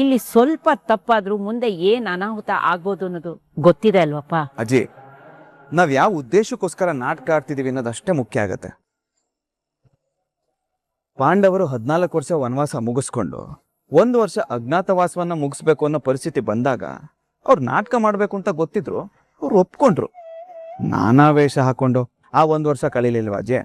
ಇಲ್ಲಿ ಸ್ವಲ್ಪ ತಪ್ಪಾದ್ರೂ ಮುಂದೆ ಏನ್ ಅನಾಹುತ ಆಗ್ಬೋದು ಅನ್ನೋದು ಗೊತ್ತಿದೆ ಅಲ್ವಪ್ಪ. ಅಜ್ಜಿ, ನಾವ್ ಯಾವ ಉದ್ದೇಶಕ್ಕೋಸ್ಕರ ನಾಟಕ ಆಡ್ತಿದೀವಿ ಅನ್ನೋದಷ್ಟೇ ಮುಖ್ಯ ಆಗತ್ತೆ. ಪಾಂಡವರು 14 ವರ್ಷ ವನವಾಸ ಮುಗಿಸ್ಕೊಂಡು 1 ವರ್ಷ ಅಜ್ಞಾತವಾಸವನ್ನ ಮುಗಿಸ್ಬೇಕು ಅನ್ನೋ ಪರಿಸ್ಥಿತಿ ಬಂದಾಗ ಅವ್ರು ನಾಟಕ ಮಾಡ್ಬೇಕು ಅಂತ ಗೊತ್ತಿದ್ರು, ಅವ್ರು ಒಪ್ಕೊಂಡ್ರು. ನಾನಾ ವೇಷ ಹಾಕೊಂಡು ಆ 1 ವರ್ಷ ಕಳೀಲಿಲ್ವಾ ಅಜ್ಜಿ?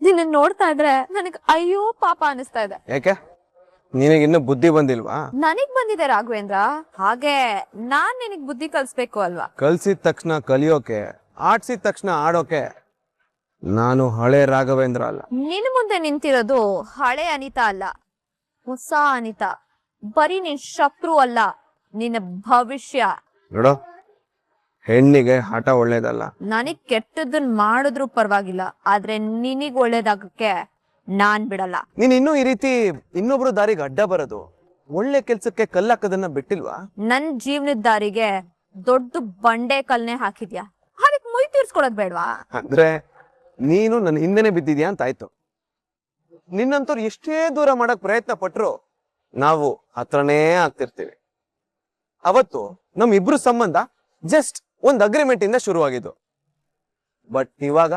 ನಿನ್ನ ನೋಡ್ತಾ ಇದ್ರೆ ನನಗ್ ಅಯ್ಯೋ ಪಾಪ ಅನಿಸ್ತಾ ಇದೆ. ಯಾಕೆ, ನಿನಗಿನ್ನೂ ಬುದ್ಧಿ ಬಂದಿಲ್ವಾ? ನನಗ್ ಬಂದಿದೆ ರಾಘವೇಂದ್ರ, ಹಾಗೆ ನಾನ್ ನಿನಗ್ ಬುದ್ಧಿ ಕಲ್ಸ್ಬೇಕು ಅಲ್ವಾ? ಕಲ್ಸಿದ ತಕ್ಷಣ ಕಲಿಯೋಕೆ, ಆಡ್ಸಿದ ತಕ್ಷಣ ಆಡೋಕೆ ನಾನು ಹಳೆ ರಾಘವೇಂದ್ರ ಅಲ್ಲ. ನಿನ್ ಮುಂದೆ ನಿಂತಿರೋದು ಹಳೆ ಅನಿತಾ ಅಲ್ಲ, ಹೊಸ ಅನಿತಾ. ಬರೀ ನಿನ್ ಶತ್ರು ಅಲ್ಲ, ನಿನ್ನ ಭವಿಷ್ಯ. ನೋಡೋ, ಹೆಣ್ಣಿಗೆ ಹಠ ಒಳ್ಳೇದಲ್ಲ. ನನಗ್ ಕೆಟ್ಟದನ್ ಮಾಡಿದ್ರು ಪರವಾಗಿಲ್ಲ, ಆದ್ರೆ ನಿನಗ್ ಒಳ್ಳೇದಾಗಕ್ಕೆ ನಾನ್ ಬಿಡಲ್ಲ. ನೀನ್ ಇನ್ನೂ ಈ ರೀತಿ ಇನ್ನೊಬ್ರು ದಾರಿಗೆ ಅಡ್ಡ ಬರೋದು, ಒಳ್ಳೆ ಕೆಲ್ಸಕ್ಕೆ ಕಲ್ಲಾಕದನ್ನ ಬಿಟ್ಟಿಲ್ವಾ? ನನ್ ಜೀವನದ ದಾರಿಗೆ ದೊಡ್ಡ ಬಂಡೆ ಕಲ್ನೆ ಹಾಕಿದ್ಯಾ, ಅದಕ್ ಮುಯ್ ತೀರ್ಸ್ಕೊಳೋದ್ ಬೇಡ್ವಾ? ಅಂದ್ರೆ ನೀನು ನನ್ನ ಹಿಂದೆನೆ ಬಿದ್ದಿದ್ಯಾ ಅಂತ ಆಯ್ತು. ನಿನ್ನಂತವ್ರು ಎಷ್ಟೇ ದೂರ ಮಾಡಕ್ ಪ್ರಯತ್ನ ಪಟ್ರು ನಾವು ಹತ್ರನೇ ಆಗ್ತಿರ್ತೀವಿ. ಅವತ್ತು ನಮ್ ಇಬ್ರು ಸಂಬಂಧ ಜಸ್ಟ್ ಒಂದ್ ಅಗ್ರಿಮೆಂಟ್ ಇಂದ ಶುರುವಾಗಿದ್ದು. ಬಟ್ ಇವಾಗ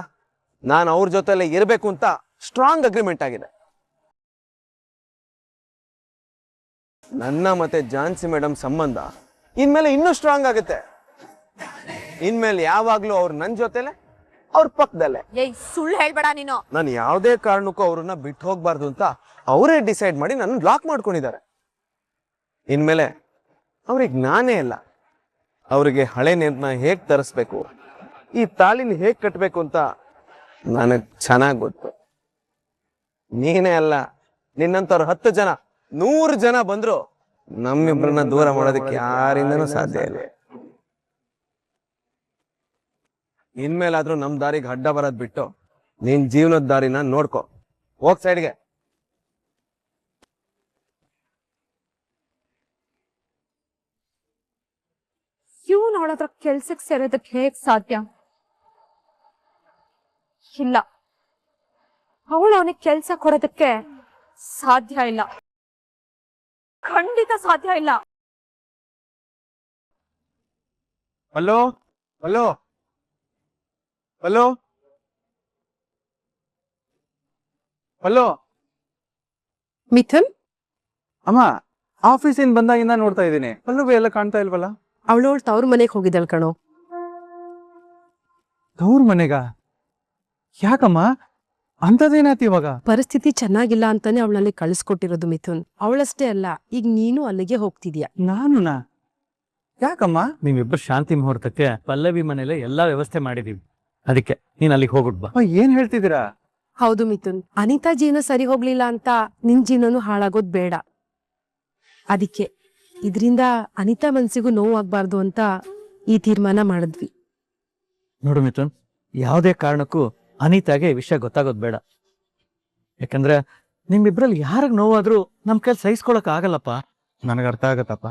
ನಾನು ಅವ್ರ ಜೊತೆಲೆ ಇರ್ಬೇಕು ಅಂತ ಸ್ಟ್ರಾಂಗ್ ಅಗ್ರಿಮೆಂಟ್ ಆಗಿದೆ. ನನ್ನ ಮತ್ತೆ ಝಾನ್ಸಿ ಮೇಡಮ್ ಸಂಬಂಧ ಇನ್ಮೇಲೆ ಇನ್ನೂ ಸ್ಟ್ರಾಂಗ್ ಆಗುತ್ತೆ. ಇನ್ಮೇಲೆ ಯಾವಾಗ್ಲೂ ಅವ್ರು ನನ್ ಜೊತೆಲೆ, ಅವ್ರ ಪಕ್ಕದಲ್ಲೇ. ಏಯ್, ಸುಳ್ಳು ಹೇಳ್ಬೇಡ ನೀನು. ನಾನು ಯಾವುದೇ ಕಾರಣಕ್ಕೂ ಅವ್ರನ್ನ ಬಿಟ್ಟು ಹೋಗ್ಬಾರ್ದು ಅಂತ ಅವರೇ ಡಿಸೈಡ್ ಮಾಡಿ ನನ್ನ ಲಾಕ್ ಮಾಡ್ಕೊಂಡಿದ್ದಾರೆ. ಇನ್ಮೇಲೆ ಅವ್ರಿಗೆ ನಾನೇ ಇಲ್ಲ, ಅವರಿಗೆ ಹಳೆ ನೆನಪನ್ನ ಹೇಗ್ ತರಿಸ್ಬೇಕು, ಈ ತಾಳಿನ ಹೇಗ್ ಕಟ್ಬೇಕು ಅಂತ ನನಗ್ ಚೆನ್ನಾಗ್ ಗೊತ್ತು. ನೀನೇ ಅಲ್ಲ, ನಿನ್ನಂತವ್ರು 10 ಜನ 100 ಜನ ಬಂದ್ರು ನಮ್ಮಿಬ್ರನ್ನ ದೂರ ಮಾಡೋದಕ್ಕೆ ಯಾರಿಂದನೂ ಸಾಧ್ಯ ಇಲ್ಲ. ಇನ್ಮೇಲಾದ್ರೂ ನಮ್ ದಾರಿಗೆ ಅಡ್ಡ ಬರೋದ್ ಬಿಟ್ಟು ನಿನ್ ಜೀವನದ ದಾರಿನ ನೋಡ್ಕೊ. ಹೋಗ್ ಸೈಡ್ಗೆ. ಇವ್ನು ಅವಳ ಹತ್ರ ಕೆಲ್ಸಕ್ಕೆ ಸೇರೋದಕ್ಕೆ ಹೇಗ್ ಸಾಧ್ಯ? ಇಲ್ಲ, ಅವಳು ಅವನಿಗೆ ಕೆಲ್ಸ ಕೊಡೋದಕ್ಕೆ ಸಾಧ್ಯ ಇಲ್ಲ, ಖಂಡಿತ ಸಾಧ್ಯ ಇಲ್ಲ. Hello hello hello hello Mithun, ಅಮ್ಮ, ಆಫೀಸಿಂದ ಬಂದಾಗಿಂದ ನೋಡ್ತಾ ಇದ್ದೀನಿ, ಪಲ್ಲವಿ ಎಲ್ಲ ಕಾಣ್ತಾ ಇಲ್ವಲ್ಲ? ಅವಳು ತವ್ರ ಮನೆಗೆ ಹೋಗಿದ್ದಾಳ ಕಣೋ. ತವ್ರ ಮನೆಗ? ಯಾಕಮ್ಮ, ಅಂತದೇನಾಯ್ತು ಇವಾಗ? ಪರಿಸ್ಥಿತಿ ಚೆನ್ನಾಗಿಲ್ಲ ಅಂತಾನೆ ಅವಳಲ್ಲಿ ಕಳಿಸ್ಕೊಟ್ಟಿರೋದು ಮಿಥುನ್. ಅವಳಷ್ಟೇ ಅಲ್ಲ, ಈಗ ನೀನು ಅಲ್ಲಿಗೆ ಹೋಗ್ತಿದ್ಯಾ. ನಾನುನಾ? ಯಾಕಮ್ಮ? ನೀವಿಬ್ಬರು ಶಾಂತಿ ಮುಹೂರ್ತಕ್ಕೆ ಪಲ್ಲವಿ ಮನೇಲೆ ಎಲ್ಲಾ ವ್ಯವಸ್ಥೆ ಮಾಡಿದೀವಿ, ಅದಕ್ಕೆ ನೀನ್ ಅಲ್ಲಿಗೆ ಹೋಗ್ಬಿಟ್ ಬಾ. ಏನ್ ಹೇಳ್ತಿದ್ದೀರಾ? ಹೌದು ಮಿಥುನ್, ಅನಿತಾ ಜೀವನ ಸರಿ ಹೋಗ್ಲಿಲ್ಲ ಅಂತ ನಿನ್ ಜೀವನನು ಹಾಳಾಗೋದ್ ಬೇಡ. ಅದಕ್ಕೆ ಇದ್ರಿಂದ ಅನಿತಾ ಮನ್ಸಿಗೂ ನೋವಾಗ್ಬಾರ್ದು ಅಂತ ಈ ತೀರ್ಮಾನ ಮಾಡಿದ್ವಿ. ನೋಡು ಮಿಥುನ್, ಯಾವುದೇ ಕಾರಣಕ್ಕೂ ಅನಿತಾಗೆ ಈ ವಿಷಯ ಗೊತ್ತಾಗೋದ್ ಬೇಡ. ಯಾಕಂದ್ರೆ ನಿಮ್ಮಿಬ್ರಲ್ಲಿ ಯಾರಿಗ್ ನೋವಾದ್ರೂ ನಮ್ ಕೈಲಿ ಸಹಿಸ್ಕೊಳಕ್ ಆಗಲ್ಲಪ್ಪ. ನನಗೆ ಅರ್ಥ ಆಗತ್ತಪ್ಪ,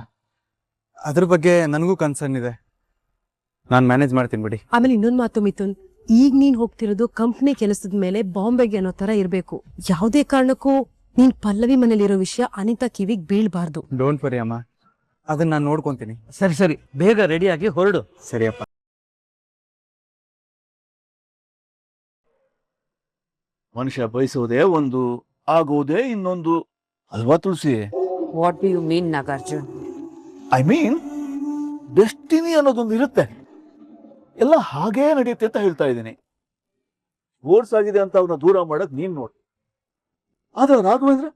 ಅದ್ರ ಬಗ್ಗೆ ನನಗೂ ಕನ್ಸರ್ನ್ ಇದೆ. ನಾನ್ ಮ್ಯಾನೇಜ್ ಮಾಡ್ತೀನಿ ಬಿಡಿ. ಆಮೇಲೆ ಇನ್ನೊಂದ್ ಮಾತು ಮಿಥುನ್, ಈಗ ನೀನ್ ಹೋಗ್ತಿರೋದು ಕಂಪ್ನಿ ಕೆಲಸದ ಮೇಲೆ ಬಾಂಬೆಗೆ ಅನ್ನೋ ತರ ಇರ್ಬೇಕು. ಯಾವುದೇ ಕಾರಣಕ್ಕೂ ನೀನ್ ಪಲ್ಲವಿ ಮನೇಲಿರೋ ವಿಷಯ ಅನಿತಾ ಕಿವಿಗ್ ಬೀಳ್ಬಾರ್ದು. ಡೋಂಟ್ ವರಿ ಅಮ್ಮ, ಅದನ್ನ ನಾನು ನೋಡ್ಕೊಂತೀನಿ. ಸರಿ ಸರಿ, ಬೇಗ ರೆಡಿಯಾಗಿ ಹೊರಡು. ಸರಿಯಪ್ಪ. ಮನುಷ್ಯ ಬಯಸೋದೇ ಒಂದು, ಆಗೋದೇ ಇನ್ನೊಂದು ಅಲ್ವಾ Tulsi? What do you mean Nagarjun? I mean destiny ಅನ್ನೋದೊಂದು ಇರುತ್ತೆ, ಎಲ್ಲ ಹಾಗೇ ನಡೆಯುತ್ತೆ ಅಂತ ಹೇಳ್ತಾ ಇದ್ದೀನಿ. ಓಡ್ಸ್ ಆಗಿದೆ ಅಂತ ಅವನ್ನ ದೂರ ಮಾಡಕ್ ನೀನ್ ನೋಡಿ, ಆದ್ರೆ ರಾಘವೇಂದ್ರ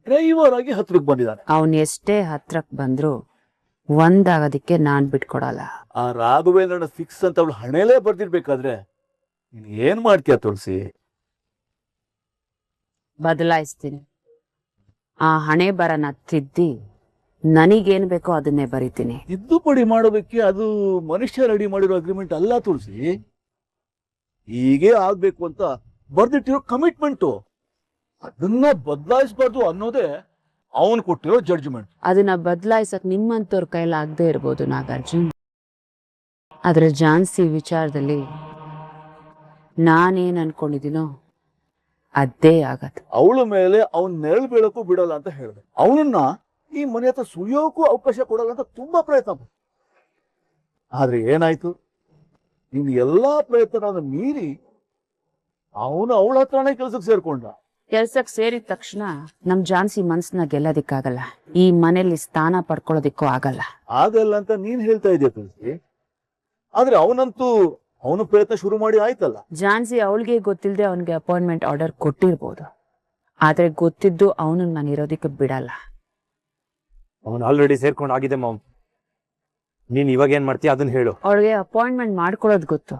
ಡ್ರೈವರ್ ಆಗಿ ಹತ್ರಕ್ಕೆ ಬಂದಿದ್ದಾನೆ. ಅವನ್ ಎಷ್ಟೇ ಹತ್ರಕ್ ಬಂದ್ರು ಒಂದಾಗೋದಿಕ್ಕೆ ನಾನ್ ಬಿಟ್ಕೊಡಲ್ಲ. ಆ ರಾಘವೇಂದ್ರನ ಫಿಕ್ಸ್ ಅಂತ ಅವಳು ಹಣೆಲೇ ಬರ್ದಿರ್ಬೇಕಾದ್ರೆ ನೀನ್ ಏನ್ ಮಾಡ್ತೀಯ ತುಳಸಿ? ಬದಲಾಯಿಸ್ತೀನಿ. ಆ ಹಣೆ ಬರನ ತಿದ್ದಿ ನನಗೇನ್ ಬೇಕೋ ಅದನ್ನೇ ಬರಿತೀನಿ. ತಿದ್ದುಪಡಿ ಮಾಡೋದಕ್ಕೆ ಅದು ಮನುಷ್ಯ ರೆಡಿ ಮಾಡಿರೋ ಅಗ್ರಿಮೆಂಟ್ ಅಲ್ಲ ತುಳಸಿ. ಹೀಗೆ ಆಗ್ಬೇಕು ಅಂತ ಬರ್ದಿಟ್ಟಿರೋ ಕಮಿಟ್ಮೆಂಟು, ಅದನ್ನ ಬದಲಾಯಿಸಬಾರ್ದು ಅನ್ನೋದೇ ಅವನು ಕೊಟ್ಟಿರೋ ಜಡ್ಜ್ಮೆಂಟ್. ಅದನ್ನ ಬದಲಾಯಿಸಕ್ ನಿಮ್ಮಂತವ್ರ ಕೈಲಾಗದೆ ಇರ್ಬೋದು ನಾಗಾರ್ಜುನ್, ಆದ್ರೆ ಝಾನ್ಸಿ ವಿಚಾರದಲ್ಲಿ ನಾನೇನ್ ಅನ್ಕೊಂಡಿದ್ದೀನೋ ಅದೇ ಆಗತ್ತೆ. ಅವಳ ಮೇಲೆ ಅವನ್ ನೆರಳು ಬೀಳಕ್ಕೂ ಬಿಡಲ್ಲ ಅಂತ ಹೇಳಿದೆ. ಅವನನ್ನ ಈ ಮನೆ ಹತ್ರ ಸುಳಿಯೋಕ್ಕೂ ಅವಕಾಶ ಕೊಡಲ್ಲ ಅಂತ ತುಂಬಾ ಪ್ರಯತ್ನ ಪಟ್ಟೆ. ಆದ್ರೆ ಏನಾಯ್ತು, ನಿನ್ ಎಲ್ಲಾ ಪ್ರಯತ್ನ ಮೀರಿ ಅವನು ಅವಳ ಹತ್ರನೇ ಕೆಲ್ಸಕ್ಕೆ ಸೇರ್ಕೊಂಡ. ಕೆಲ್ಸಕ್ ಸೇರಿದ ತಕ್ಷಣ ನಮ್ ಝಾನ್ಸಿ ಮನ್ಸನ್ನ ಗೆಲ್ಲೋದಿಕ್ಕಾಗಲ್ಲ, ಈ ಮನೇಲಿ ಸ್ಥಾನ ಪಡ್ಕೊಳ್ಳೋದಿಕ್ಕೂ ಆಗಲ್ಲ. ಆಗಲ್ಲ ಅಂತ ನೀನ್ ಹೇಳ್ತಾ ಇದೆಯಾ ತುಳಸಿ, ಆದ್ರೆ ಅವನಂತೂ ಅವನು ಪ್ರಯತ್ನ ಶುರು ಮಾಡಿ ಆಯ್ತಲ್ಲ. ಝಾನ್ಸಿ ಅವಳಿಗೆ ಗೊತ್ತಿಲ್ಲದೆ ಅವನಿಗೆ ಅಪಾಯಿಂಟ್ಮೆಂಟ್ ಆರ್ಡರ್ ಕೊಟ್ಟಿರ್ಬೋದು, ಆದ್ರೆ ಗೊತ್ತಿದ್ದು ಅವನನ್ನ ನಾನು ಇರೋದಿಕ್ಕೆ ಬಿಡಲ್ಲ. ಅವನು ಆಲ್ರೆಡಿ ಸೇರ್ಕೊಂಡು ಆಗಿದೆ ಮಾಮ್. ನೀನ್ ಇವಾಗ ಏನ್ ಮಾಡ್ತೀಯ ಅದನ್ನ ಹೇಳು. ಅವಳಿಗೆ ಅಪಾಯಿಂಟ್ಮೆಂಟ್ ಮಾಡ್ಕೊಳ್ಳೋದು ಗೊತ್ತು,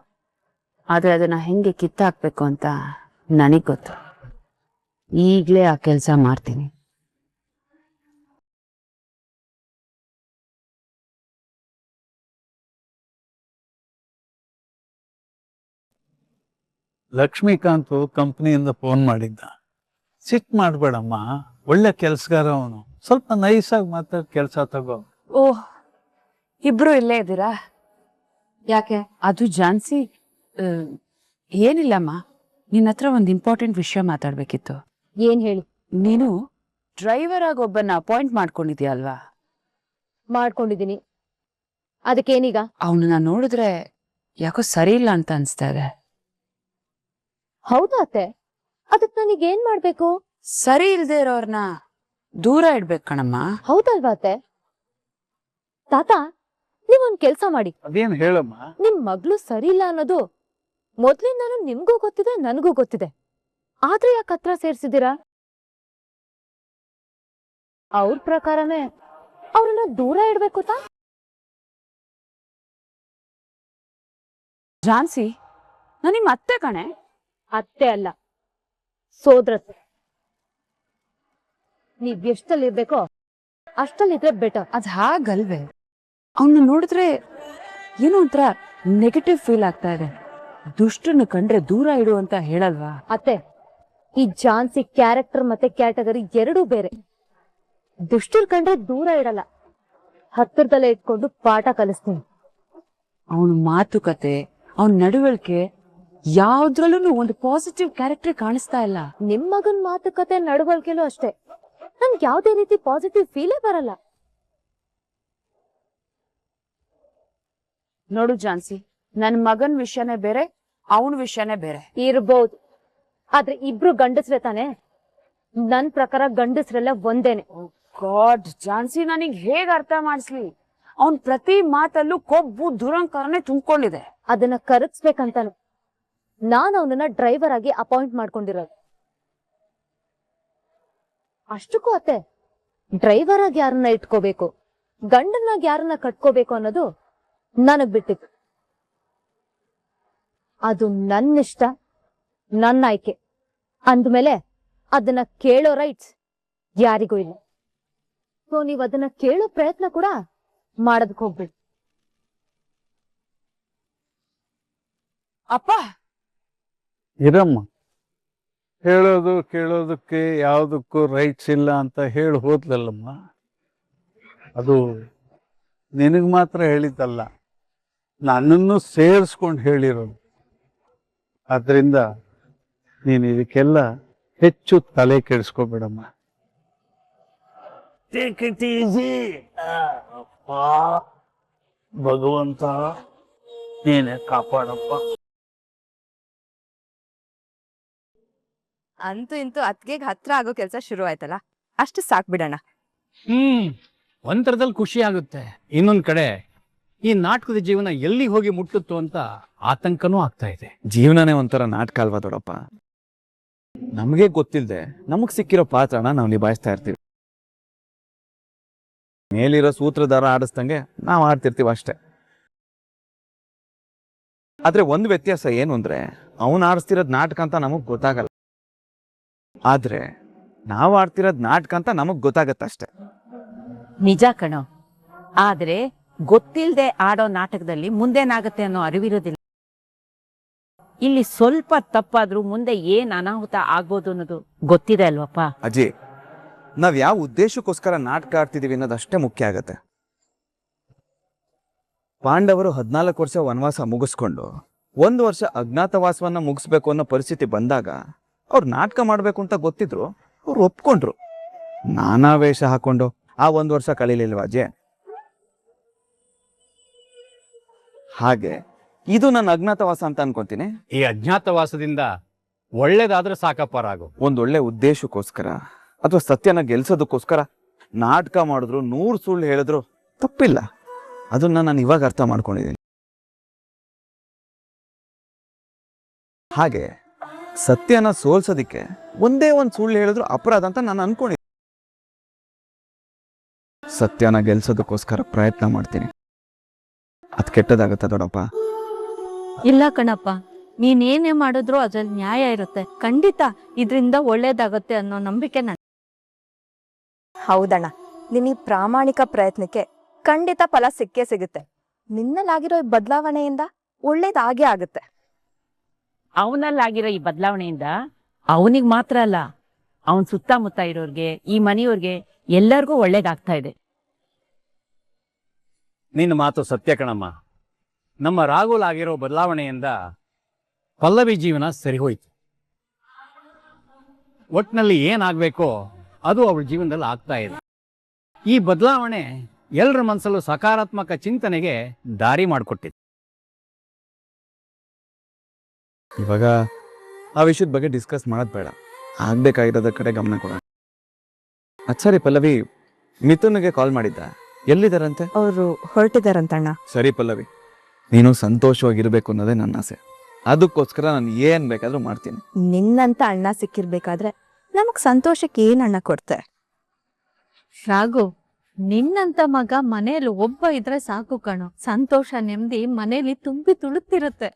ಆದ್ರೆ ಅದನ್ನ ಹೆಂಗೆ ಕಿತ್ತಾಕ್ಬೇಕು ಅಂತ ನನಗ್ ಗೊತ್ತು. ಈಗ್ಲೇ ಆ ಕೆಲ್ಸ ಮಾಡ್ತೀನಿ. ಲಕ್ಷ್ಮೀಕಾಂತ್ ಕಂಪ್ನಿಯಿಂದ ಫೋನ್ ಮಾಡಿದ್ದ. ಸಿಟ್ ಮಾಡ್ಬೇಡಮ್ಮ, ಒಳ್ಳೆ ಕೆಲ್ಸಗಾರ ಅವನು, ಸ್ವಲ್ಪ ನೈಸಾಗಿ ಮಾತಾಡಿ ಕೆಲಸ ತಗೋ. ಓಹ್, ಇಬ್ರು ಇಲ್ಲೇ ಇದ್ದೀರಾ? ಯಾಕೆ? ಅದು ಝಾನ್ಸಿ, ಏನಿಲ್ಲಮ್ಮ, ನಿನ್ನ ಹತ್ರ ಒಂದು ಇಂಪಾರ್ಟೆಂಟ್ ವಿಷಯ ಮಾತಾಡ್ಬೇಕಿತ್ತು. ಏನ್ ಹೇಳಿ? ನೀನು ಡ್ರೈವರ್ ಆಗಿ ಒಬ್ಬನ ಅಪಾಯಿಂಟ್ ಮಾಡ್ಕೊಂಡಿದ್ಯಾ ಅಲ್ವಾ? ಮಾಡ್ಕೊಂಡಿದೀನಿ. ಅದಕ್ಕೇನೀಗ? ಅವನನ್ನ ನೋಡಿದ್ರೆ ಯಾಕೋ ಸರಿ ಇಲ್ಲ ಅಂತ ಅನ್ಸ್ತಾ ಇದೆ. ಹೌದಾ ಅತ್ತೆ? ಅದಕ್ ನನಗ್ ಏನ್ ಮಾಡ್ಬೇಕು? ಸರಿ ಇಲ್ದೇ ಇರೋರ್ನ ದೂರ ಇಡ್ಬೇಕು ಕಣಮ್ಮ. ಹೌದಲ್ವಾ ಅತ್ತೆ? ತಾತ, ನೀವೊಂದ್ ಕೆಲ್ಸ ಮಾಡಿ. ಅದೇನ್ ಹೇಳಮ್ಮ? ನಿಮ್ ಮಗ್ಳು ಸರಿ ಇಲ್ಲ ಅನ್ನೋದು ಮೊದ್ಲಿಂದಾನು ನಿಮ್ಗೂ ಗೊತ್ತಿದೆ, ನನಗೂ ಗೊತ್ತಿದೆ. ಆದ್ರೆ ಯಾಕೆ ಹತ್ರ ಸೇರ್ಸಿದ್ದೀರಾ? ಅವ್ರ ಪ್ರಕಾರನೇ ಅವ್ರನ್ನ ದೂರ ಇಡ್ಬೇಕು ತಾ? ಝಾನ್ಸಿ, ನಾನು ನಿಮ್ಮ ಅತ್ತೆ ಕಣೆ. ಅತ್ತೆ ಅಲ್ಲ, ಸೋದ್ರತ್ತೆ. ನೀವ್ ಎಷ್ಟಲ್ಲಿರ್ಬೇಕೋ ಅಷ್ಟಲ್ಲಿದ್ರೆ ಬೆಟರ್. ಅದ್ ಹಾಗಲ್ವೇ, ಅವನ್ನ ನೋಡಿದ್ರೆ ಏನೋ ಒಂಥರ ನೆಗೆಟಿವ್ ಫೀಲ್ ಆಗ್ತಾ ಇದೆ. ದುಷ್ಟನ್ನು ಕಂಡ್ರೆ ದೂರ ಇಡು ಅಂತ ಹೇಳಲ್ವಾ? ಅತ್ತೆ, ಈ ಝಾನ್ಸಿ ಕ್ಯಾರೆಕ್ಟರ್ ಮತ್ತೆ ಕ್ಯಾಟಗರಿ ಎರಡೂ ಬೇರೆ. ದುಷ್ಟರ್ ಕಂಡ್ರೆ ದೂರ ಇಡಲ್ಲ, ಹತ್ತಿರದಲ್ಲೇ ಇಟ್ಕೊಂಡು ಪಾಠ ಕಲಿಸ್ತೀನಿ. ಅವನ ಮಾತುಕತೆ, ಅವನ ನಡವಳಿಕೆ ಯಾವ್ದ್ರಲ್ಲೂ ಒಂದು ಪಾಸಿಟಿವ್ ಕ್ಯಾರೆಕ್ಟರ್ ಕಾಣಿಸ್ತಾ ಇಲ್ಲ. ನಿಮ್ ಮಗನ್ ಮಾತುಕತೆ ನಡವಳಿಕೆಲೂ ಅಷ್ಟೇ, ನನ್ಗೆ ಯಾವ್ದೇ ರೀತಿ ಪಾಸಿಟಿವ್ ಫೀಲೇ ಬರಲ್ಲ. ನೋಡು ಝಾನ್ಸಿ, ನನ್ ಮಗನ್ ವಿಷಯನೇ ಬೇರೆ, ಅವನ ವಿಷಯನೇ ಬೇರೆ. ಇರ್ಬೋದು, ಆದ್ರೆ ಇಬ್ರು ಗಂಡಸ್ರೆ ತಾನೆ. ನನ್ ಪ್ರಕಾರ ಗಂಡಸ್ರೆಲ್ಲ ಒಂದೇನೆ. ಗಾಡ್ ಝಾನ್ಸಿ, ನನಗ್ ಹೇಗ್ ಅರ್ಥ ಮಾಡಿಸ್ಲಿ? ಅವನ್ ಪ್ರತಿ ಮಾತಲ್ಲೂ ಕೊಬ್ಬು ದುರಂಕಾರನೇ ತುಂಬಿಕೊಂಡಿದೆ. ಅದನ್ನ ಕರಗಿಸ್ಬೇಕಂತಾನು ನಾನು ಅವನನ್ನ ಡ್ರೈವರ್ ಆಗಿ ಅಪಾಯಿಂಟ್ ಮಾಡ್ಕೊಂಡಿರೋದು. ಅಷ್ಟಕ್ಕೂ ಅತ್ತೆ, ಡ್ರೈವರ್ ಆಗಿ ಯಾರನ್ನ ಇಟ್ಕೋಬೇಕು, ಗಂಡನಾಗಿ ಯಾರನ್ನ ಕಟ್ಕೋಬೇಕು ಅನ್ನೋದು ನನಗ್ ಬಿಟ್ಟಿತ್ತು. ಅದು ನನ್ನಿಷ್ಟ, ನನ್ನ ಆಯ್ಕೆ ಅಂದ್ಮೇಲೆ ಅದನ್ನ ಕೇಳೋ ರೈಟ್ಸ್ ಯಾರಿಗೂ ಇಲ್ಲ. ಸೊ ನೀವ್ ಅದನ್ನ ಕೇಳೋ ಪ್ರಯತ್ನ ಕೂಡ ಮಾಡೋದಕ್ಕೆ ಹೋಗ್ಬೇಡಿ. ಅಪ್ಪ, ಇರಮ್ಮ, ಹೇಳೋದು ಕೇಳೋದಕ್ಕೆ ಯಾವುದಕ್ಕೂ ರೈಟ್ಸ್ ಇಲ್ಲ ಅಂತ ಹೇಳಿ ಹೋದ್ಲಲ್ಲಮ್ಮ. ಅದು ನಿನಗೆ ಮಾತ್ರ ಹೇಳಿದ್ದಲ್ಲ, ನನ್ನನ್ನು ಸೇರಿಸ್ಕೊಂಡು ಹೇಳಿರೋದು. ಆದ್ರಿಂದ ನೀನು ಇದಕ್ಕೆಲ್ಲ ಹೆಚ್ಚು ತಲೆ ಕೆಡಿಸ್ಕೋಬೇಡಮ್ಮ. Take it easy. ಅಪ್ಪ ಭಗವಂತ ನೀನೇ ಕಾಪಾಡಪ್ಪ. ಅಂತೂ ಇಂತೂ ಅತ್ಗೆಗ್ ಹತ್ರ ಆಗೋ ಕೆಲ್ಸ ಶುರು ಆಯ್ತಲ್ಲ, ಅಷ್ಟು ಸಾಕ್ ಬಿಡೋಣ. ಒಂದ್ ಥರದಲ್ಲಿ ಖುಷಿ ಆಗುತ್ತೆ, ಇನ್ನೊಂದ್ ಕಡೆ ಈ ನಾಟಕದ ಜೀವನ ಎಲ್ಲಿ ಹೋಗಿ ಮುಟ್ಟುತ್ತೋ ಅಂತ ಆತಂಕನೂ ಆಗ್ತಾ ಇದೆ. ಜೀವನನೇ ಒಂಥರ ನಾಟಕ ಅಲ್ವಾ ದೊಡ್ಡಪ್ಪ? ನಮಗೆ ಗೊತ್ತಿಲ್ಲದೆ ನಮಗ್ ಸಿಕ್ಕಿರೋ ಪಾತ್ರನ ನಾವು ನಿಭಾಯಿಸ್ತಾ ಇರ್ತೀವಿ. ಮೇಲಿರೋ ಸೂತ್ರಧಾರ ಆಡಿಸ್ದಂಗೆ ನಾವು ಆಡ್ತಿರ್ತೀವಿ ಅಷ್ಟೇ. ಆದ್ರೆ ಒಂದು ವ್ಯತ್ಯಾಸ ಏನು ಅಂದ್ರೆ, ಅವನು ಆಡಿಸ್ತಿರೋದ್ ನಾಟಕ ಅಂತ ನಮಗ್ ಗೊತ್ತಾಗಲ್ಲ, ಆದ್ರೆ ನಾವು ಆಡ್ತಿರೋದ್ ನಾಟಕ ಅಂತ ನಮಗ್ ಗೊತ್ತಾಗತ್ತಷ್ಟೆ. ನಿಜ ಕಣೋ, ಆದ್ರೆ ಗೊತ್ತಿಲ್ದೆ ಆಡೋ ನಾಟಕದಲ್ಲಿ ಮುಂದೇನಾಗತ್ತೆ ಅನ್ನೋ ಅರಿವಿರೋದಿಲ್ಲ. ಇಲ್ಲಿ ಸ್ವಲ್ಪ ತಪ್ಪಾದ್ರೂ ಮುಂದೆ ಏನ್ ಅನಾಹುತ ಆಗ್ಬೋದು ಅನ್ನೋದು ಗೊತ್ತಿದೆ ಅಲ್ವಪ್ಪ. ಅಜ್ಜಿ, ನಾವ್ ಯಾವ ಉದ್ದೇಶಕ್ಕೋಸ್ಕರ ನಾಟಕ ಆಡ್ತಿದೀವಿ ಅನ್ನೋದಷ್ಟೇ ಮುಖ್ಯ ಆಗತ್ತೆ. ಪಾಂಡವರು 14 ವರ್ಷ ವನವಾಸ ಮುಗಿಸ್ಕೊಂಡು 1 ವರ್ಷ ಅಜ್ಞಾತವಾಸವನ್ನ ಮುಗಿಸ್ಬೇಕು ಅನ್ನೋ ಪರಿಸ್ಥಿತಿ ಬಂದಾಗ ಅವ್ರು ನಾಟಕ ಮಾಡ್ಬೇಕು ಅಂತ ಗೊತ್ತಿದ್ರು, ಅವ್ರು ಒಪ್ಕೊಂಡ್ರು. ನಾನಾ ವೇಷ ಹಾಕೊಂಡು ಆ 1 ವರ್ಷ ಕಳೀಲಿಲ್ವಾಜೆ? ಹಾಗೆ ಇದು ನನ್ನ ಅಜ್ಞಾತವಾಸ ಅಂತ ಅನ್ಕೊಂತೀನಿ. ಈ ಅಜ್ಞಾತವಾಸದಿಂದ ಒಳ್ಳೇದಾದ್ರೆ ಸಾಕಪ್ಪ ರಾಘು. ಒಂದೊಳ್ಳೆ ಉದ್ದೇಶಕ್ಕೋಸ್ಕರ ಅಥವಾ ಸತ್ಯನ ಗೆಲ್ಸೋದಕ್ಕೋಸ್ಕರ ನಾಟಕ ಮಾಡಿದ್ರು 100 ಸುಳ್ಳು ಹೇಳಿದ್ರು ತಪ್ಪಿಲ್ಲ. ಅದನ್ನ ನಾನು ಇವಾಗ ಅರ್ಥ ಮಾಡ್ಕೊಂಡಿದ್ದೀನಿ. ಹಾಗೆ ಸತ್ಯನ ಸೋಲ್ಸೋದಿಕ್ಕೆ ಒಂದೇ ಒಂದು ಸುಳ್ಳು ಹೇಳಿದ್ರು ಅಪರಾಧ ಅಂತ ನಾನು ಅನ್ಕೊಂಡಿದ್ದೀನಿ. ಸತ್ಯನ ಗೆಲ್ಸೋದಕ್ಕೋಸ್ಕರ ಪ್ರಯತ್ನ ಮಾಡ್ತೀನಿ. ಅದ್ ಕೆಟ್ಟದಾಗತ್ತ ದೊಡ್ಡಪ್ಪ? ಇಲ್ಲ ಕಣಪ್ಪ, ನೀನೇನೇ ಮಾಡಿದ್ರು ಅದ್ರಲ್ಲಿ ನ್ಯಾಯ ಇರುತ್ತೆ. ಖಂಡಿತ ಇದ್ರಿಂದ ಒಳ್ಳೇದಾಗತ್ತೆ ಅನ್ನೋ ನಂಬಿಕೆ ನನ್. ಹೌದಣ್ಣ, ನಿನ್ನ ಈ ಪ್ರಾಮಾಣಿಕ ಪ್ರಯತ್ನಕ್ಕೆ ಖಂಡಿತ ಫಲ ಸಿಕ್ಕೇ ಸಿಗುತ್ತೆ. ನಿನ್ನಲ್ಲಾಗಿರೋ ಈ ಬದಲಾವಣೆಯಿಂದ ಒಳ್ಳೇದಾಗೇ ಆಗುತ್ತೆ. ಅವನಲ್ಲಾಗಿರೋ ಈ ಬದಲಾವಣೆಯಿಂದ ಅವನಿಗೆ ಮಾತ್ರ ಅಲ್ಲ, ಅವನ್ ಸುತ್ತಮುತ್ತ ಇರೋರ್ಗೆ, ಈ ಮನೆಯವ್ರಿಗೆ, ಎಲ್ಲರಿಗೂ ಒಳ್ಳೇದಾಗ್ತಾ ಇದೆ. ನಿನ್ನ ಮಾತು ಸತ್ಯ ಕಣಮ್ಮ. ನಮ್ಮ ರಾಘುಲ್ ಆಗಿರೋ ಬದಲಾವಣೆಯಿಂದ ಪಲ್ಲವಿ ಜೀವನ ಸರಿ ಹೋಯ್ತು. ಒಟ್ಟಿನಲ್ಲಿ ಏನಾಗಬೇಕೋ ಅದು ಅವಳ ಜೀವನದಲ್ಲಿ ಆಗ್ತಾ ಇದೆ. ಈ ಬದಲಾವಣೆ ಎಲ್ಲರ ಮನಸ್ಸಲ್ಲೂ ಸಕಾರಾತ್ಮಕ ಚಿಂತನೆಗೆ ದಾರಿ ಮಾಡಿಕೊಟ್ಟಿದೆ. ಇವಾಗ ಆ ವಿಷಯದ ಬಗ್ಗೆ ಡಿಸ್ಕಸ್ ಮಾಡೋದು ಬೇಡ, ಆಗ್ಬೇಕಾಗಿರೋದ್ರ ಕಡೆ ಗಮನ ಕೊಡೋಣ. ಸರಿ ಪಲ್ಲವಿ, ಮಿಥುನ್ಗೆ ಕಾಲ್ ಮಾಡಿದ್ದ? ಎಲ್ಲಿದ್ದಾರಂತೆ? ಅವರು ಹೊರಟಿದಾರಂತಣ್ಣ. ಸರಿ ಪಲ್ಲವಿ, ನೀನು ಸಂತೋಷವಾಗಿರ್ಬೇಕು ಅನ್ನೋದೇ ನನ್ನ ಆಸೆ. ಅದಕ್ಕೋಸ್ಕರ ನಾನು ಏನ್ ಬೇಕಾದ್ರೂ ಮಾಡ್ತೀನಿ. ನಿನ್ನಂತ ಅಣ್ಣ ಸಿಕ್ಕಿರ್ಬೇಕಾದ್ರೆ ನಮಗ್ ಸಂತೋಷಕ್ಕೆ ಏನ್ ಅಣ್ಣ ಕೊಡ್ತೆ? ರಾಘು, ನಿನ್ನಂತ ಮಗ ಮನೇಲಿ ಒಬ್ಬ ಇದ್ರೆ ಸಾಕು ಕಣೋ. ಸಂತೋಷ ನೆಮ್ಮದಿ ಮನೇಲಿ ತುಂಬಿ ತುಳುತ್ತಿರುತ್ತೆ.